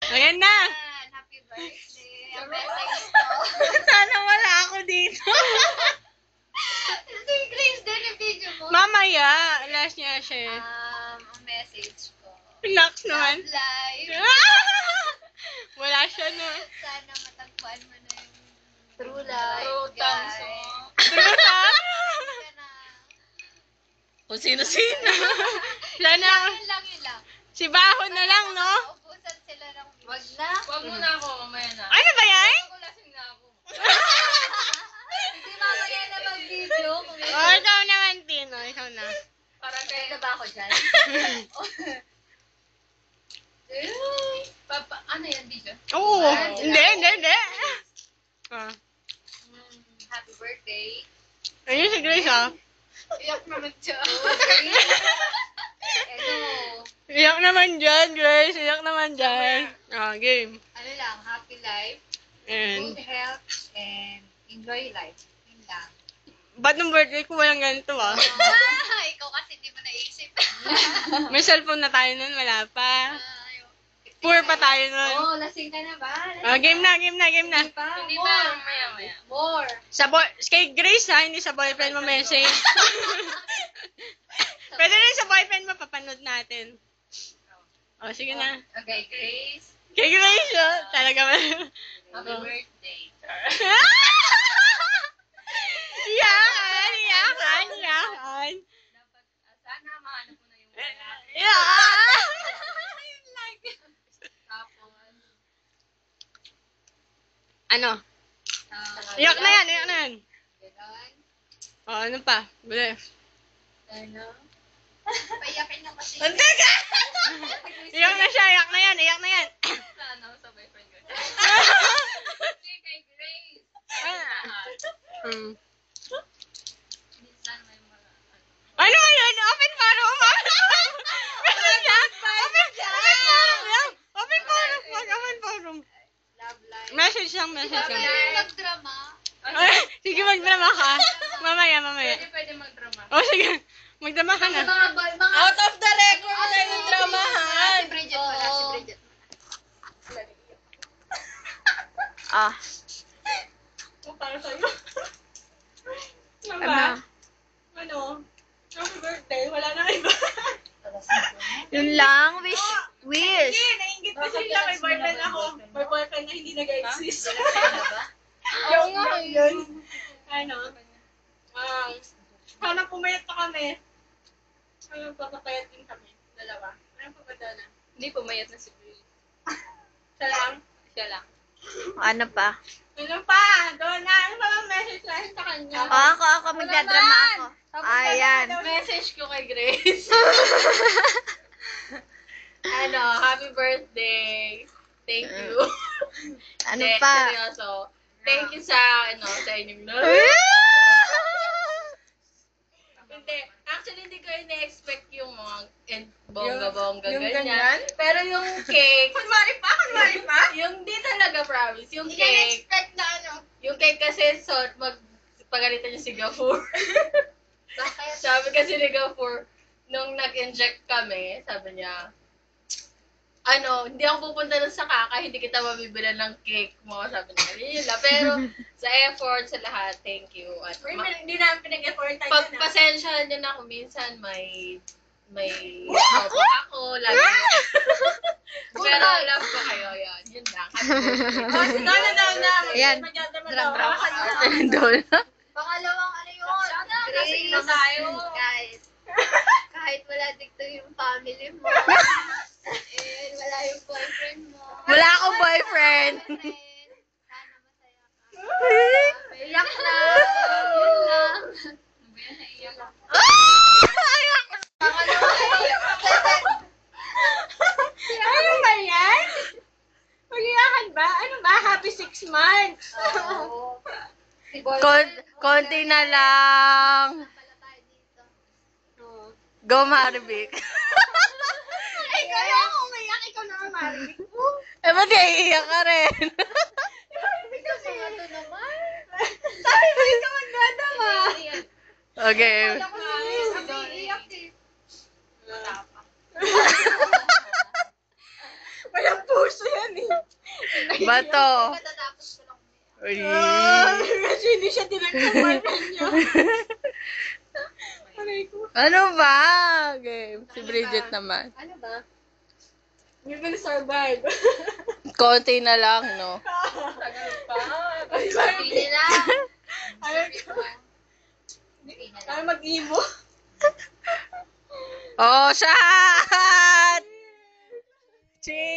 Ayan na. Happy birthday. Ang message ko. Sana wala ako dito. Si Grace din yung video mo. Mamaya, last niya siya. Ang message ko. Relax naman. Love life. Wala siya, no? Sana matagpuan mo na yung true life. True times, True time? Kung sino-sino. Sana. Yun lang. Si Baho na lang, no? Ubusan sila ng wag na. Wag mo na ako, mamaya na. Ano ba yan? Ako lasing na ako. Hindi mamaya na mag-video. Oh, ikaw naman, Tino. Ikaw na. Parang Kaya kayo na ba ako dyan? ano yan, video? Oo. Hindi. Ah. Happy birthday. Ayun si Grace, ah. Iyak naman siya. Iyak naman dyan, Grace. Iyak naman dyan. Ah, game. Ano lang, happy life, And, good health, and enjoy life. Yun lang. ba't nung birthday ko walang ganito, ah? Ikaw kasi di mo naisip. May cellphone na tayo nun, wala pa. Poor pa tayo nun. Oh, lasing ka na ba? Ah, game na. Hindi pa. Hindi pa, mamaya. More. Kay Grace, ha? Hindi sa boyfriend mo message. Pwede rin sa boyfriend mo, papanood natin. Oh, sige na. Okay, Grace. Kay Grace, oh. Talaga ba? Happy birthday. Iyakan. Dapat, sana mahanap mo na yung wala. Tapos, Ano? Iyak na yan. Ganon. Oh, ano pa? Bilis. Ano? Paiyakin na kasi. Ang taga! Iyak na siya, iyak na yan. ano, sa boyfriend ko. Okay, kay Grace. Hmm. Minsan may mga, Ano yun? Open forum? Open forum. Love life. Message lang. Magdrama. Sige, magdrama ka. Mamaya. pwede mag-drama. Oh, sige. Magdrama ka na. Mga Out of the record tayo ng dramahan. Si Bridget wala, si Bridget. Ah. Para sa'yo. Ano? Happy birthday. Wala na iba. Yun lang. Wish. Hindi, nainggit ko sila. May boyfriend ako. May boyfriend na hindi nag-exist. Yung nga yun. Ano? Sana pumayat pa kami. Ano, papapayat din kami. Dalawa. Ano pa ba na? Hindi, pumayat na si Bill. Siya lang? Siya lang. Ano pa? Ano pa? Doon na. Ano pa bang message natin sa kanya? Ako. Magdadrama ako. Ayan. Message ko kay Grace. Happy birthday. Thank you. Ano Hindi, pa? seryoso. Thank you sa inyong Hindi. Actually, hindi ko ina-expect yung mga bongga-bongga ganyan. Pero yung cake. Kunwari pa? Yung di talaga, promise. Yung Hindi ka cake. expect na ano. Yung cake kasi, pagalitan niya si Gafur. Bakit? Sabi kasi ni Gafur, nung nag-inject kami, sabi niya, hindi ako pupunta dun sa kaka, hindi kita mabibilan ng cake mo. Sabi niya, yun lang. Pero sa effort, sa lahat, thank you. At Hindi namin pinag-effortan pagpasensyahan niyo na kung minsan may opo ako, lagi. Pero love ko kayo, yan. Yun lang. Happy birthday. Ayan. Drama. Pangalawang ano yun? Lasing na tayo. Guys, kahit wala dito yung family mo, and wala yung boyfriend mo. Wala akong boyfriend. Sana masaya ka. Iyak na. Yun lang. Naiyak ako. Ano ba yan? Mag-iyakan ba? Ano ba? Happy 6 months. Oo. Si boyfriend mo, Konti na lang. pala tayo dito. Go, Marvic. Ay, kaya ako umiyak. Ikaw naman, Marvic. Ba't iiyak ka rin? Kasi ito naman. Sabi mo, ikaw magdadama. Okay. Ako naman, umiiyak eh. Wala pa. Walang puso yan eh. Bato. Katatapos ko lang. Uy. Kasi hindi siya tinanong boyfriend niya. Aray ko. Ano ba? Game. Si Bridget naman. Ano ba? We will survive. Konti na lang, no? Tagal pa. Pili na. Aray ko. Pili na. Kaya mag-imo. Oh, shot! Ching!